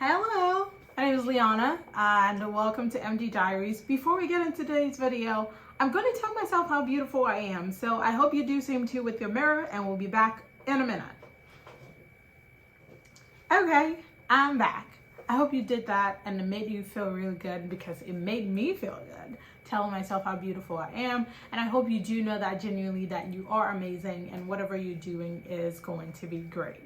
Hello, my name is Liana and welcome to MD Diaries. Before we get into today's video, I'm going to tell myself how beautiful I am. So I hope you do same too with your mirror, and we'll be back in a minute. Okay, I'm back. I hope you did that and it made you feel really good, because it made me feel good telling myself how beautiful I am. And I hope you do know that genuinely that you are amazing and whatever you're doing is going to be great.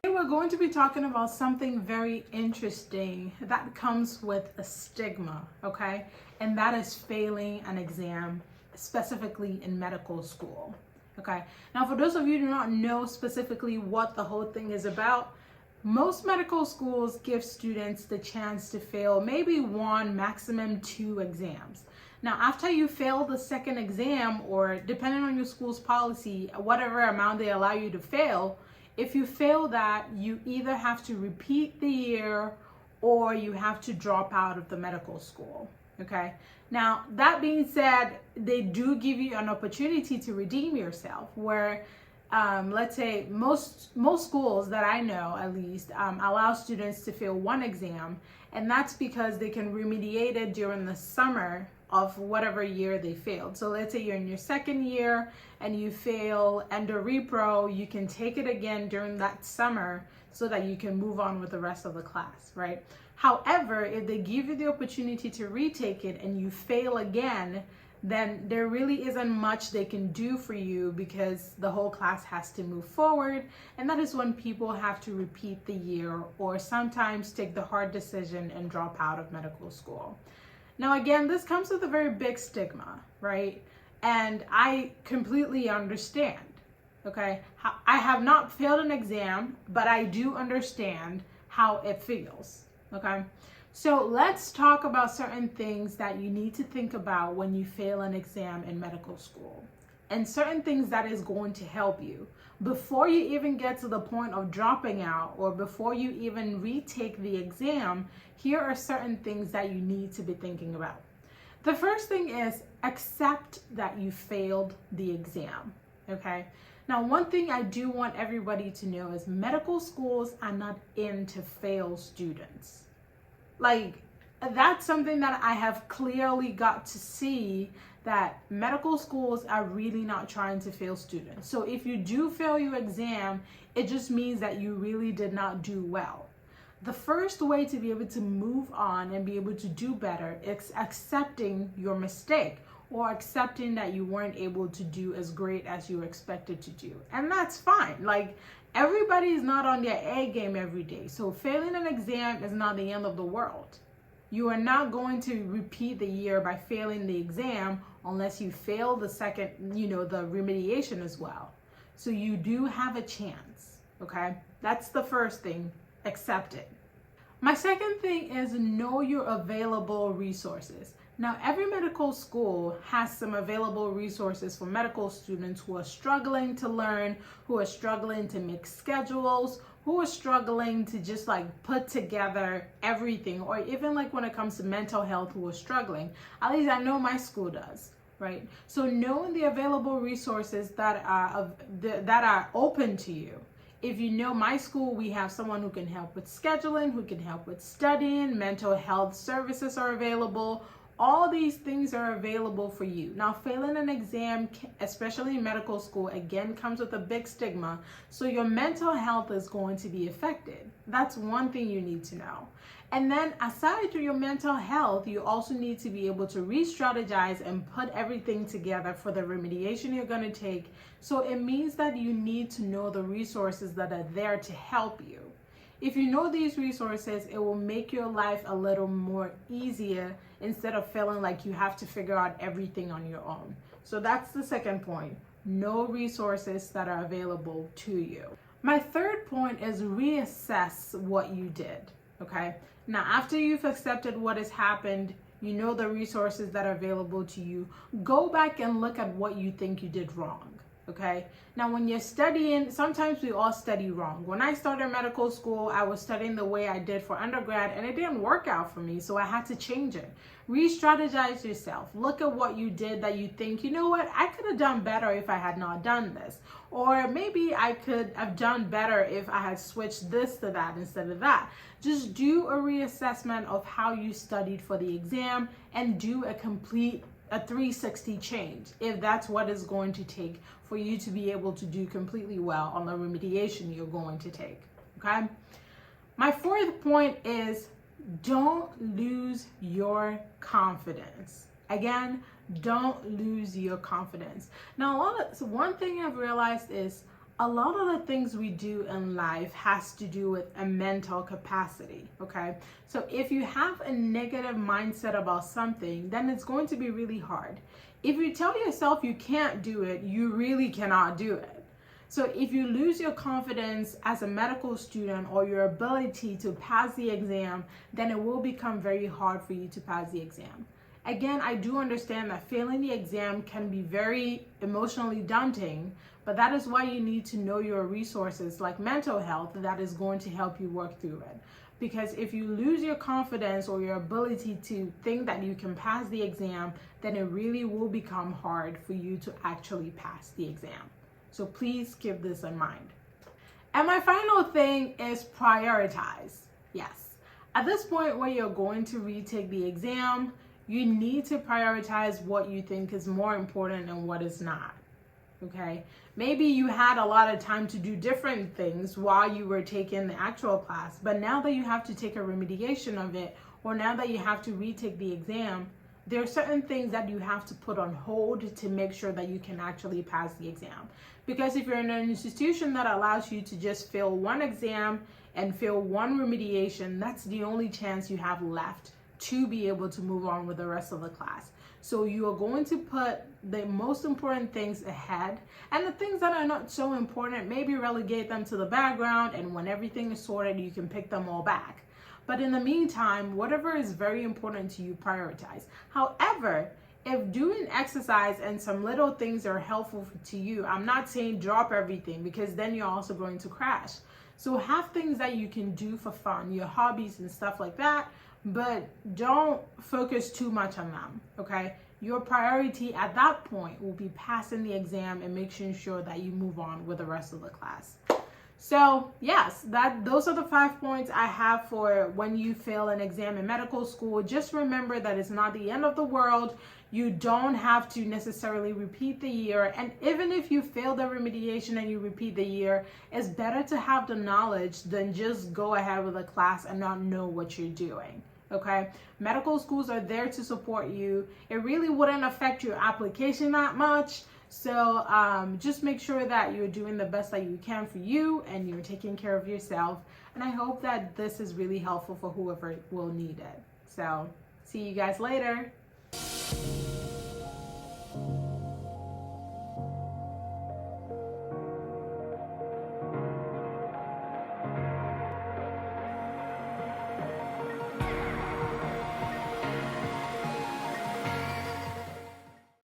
We're going to be talking about something very interesting that comes with a stigma, okay? And that is failing an exam, specifically in medical school, okay? Now, for those of you who do not know specifically what the whole thing is about, most medical schools give students the chance to fail maybe one, maximum 2 exams. Now, after you fail the second exam, or depending on your school's policy, whatever amount they allow you to fail, if you fail that, you either have to repeat the year or you have to drop out of the medical school, okay? Now, that being said, they do give you an opportunity to redeem yourself, where let's say most schools that I know at least allow students to fail one exam, and that's because they can remediate it during the summer of whatever year they failed. So let's say you're in your second year and you fail endo repro, you can take it again during that summer so that you can move on with the rest of the class, right? However, if they give you the opportunity to retake it and you fail again, then there really isn't much they can do for you, because the whole class has to move forward. And that is when people have to repeat the year, or sometimes take the hard decision and drop out of medical school. Now, again, this comes with a very big stigma, right? And I completely understand, okay? I have not failed an exam, but I do understand how it feels, okay? So let's talk about certain things that you need to think about when you fail an exam in medical school, and certain things that is going to help you before you even get to the point of dropping out, or before you even retake the exam. Here are certain things that you need to be thinking about. The first thing is accept that you failed the exam, okay? Now, one thing I do want everybody to know is medical schools are not in to fail students. Like, that's something that I have clearly got to see, that medical schools are really not trying to fail students. So if you do fail your exam, it just means that you really did not do well. The first way to be able to move on and be able to do better is accepting your mistake, or accepting that you weren't able to do as great as you expected to do. And that's fine. Like, everybody is not on their A game every day. So failing an exam is not the end of the world. You are not going to repeat the year by failing the exam unless you fail the second, the remediation as well. So you do have a chance, okay? That's the first thing, accept it. My second thing is know your available resources. Now, every medical school has some available resources for medical students who are struggling to learn, who are struggling to make schedules, who are struggling to just put together everything, or even when it comes to mental health, who are struggling. At least I know my school does, right? So knowing the available resources that are open to you. If you know my school, we have someone who can help with scheduling, who can help with studying, mental health services are available. All these things are available for you. Now, failing an exam, especially in medical school, again, comes with a big stigma. So your mental health is going to be affected. That's one thing you need to know. And then aside from your mental health, you also need to be able to re-strategize and put everything together for the remediation you're going to take. So it means that you need to know the resources that are there to help you. If you know these resources, it will make your life a little more easier, instead of feeling like you have to figure out everything on your own. So that's the second point. Know resources that are available to you. My third point is reassess what you did, okay? Now, after you've accepted what has happened, you know the resources that are available to you, go back and look at what you think you did wrong. Okay. Now, when you're studying, sometimes we all study wrong. When I started medical school, I was studying the way I did for undergrad, and it didn't work out for me. So I had to change it. Re-strategize yourself. Look at what you did that you think, you know what, I could have done better if I had not done this. Or maybe I could have done better if I had switched this to that instead of that. Just do a reassessment of how you studied for the exam and do a 360 change if that's what it's going to take for you to be able to do completely well on the remediation you're going to take. Okay. My fourth point is don't lose your confidence. Again, don't lose your confidence. Now, one thing I've realized is a lot of the things we do in life has to do with a mental capacity, okay? So if you have a negative mindset about something, then it's going to be really hard. If you tell yourself you can't do it, you really cannot do it. So if you lose your confidence as a medical student or your ability to pass the exam, then it will become very hard for you to pass the exam. Again, I do understand that failing the exam can be very emotionally daunting, but that is why you need to know your resources like mental health that is going to help you work through it. Because if you lose your confidence or your ability to think that you can pass the exam, then it really will become hard for you to actually pass the exam. So please keep this in mind. And my final thing is prioritize. Yes. At this point where you're going to retake the exam, you need to prioritize what you think is more important and what is not. Okay. Maybe you had a lot of time to do different things while you were taking the actual class, but now that you have to take a remediation of it, or now that you have to retake the exam, there are certain things that you have to put on hold to make sure that you can actually pass the exam. Because if you're in an institution that allows you to just fail one exam and fail one remediation, that's the only chance you have left to be able to move on with the rest of the class. So you are going to put the most important things ahead, and the things that are not so important, maybe relegate them to the background, and when everything is sorted, you can pick them all back. But in the meantime, whatever is very important to you, prioritize. However, if doing exercise and some little things are helpful to you, I'm not saying drop everything, because then you're also going to crash. So have things that you can do for fun, your hobbies and stuff like that, but don't focus too much on them, okay? Your priority at that point will be passing the exam and making sure that you move on with the rest of the class. So yes, those are the 5 points I have for when you fail an exam in medical school. Just remember that it's not the end of the world. You don't have to necessarily repeat the year. And even if you fail the remediation and you repeat the year, it's better to have the knowledge than just go ahead with a class and not know what you're doing. Okay, medical schools are there to support you. It really wouldn't affect your application that much. So just make sure that you're doing the best that you can for you and you're taking care of yourself. And I hope that this is really helpful for whoever will need it. So see you guys later.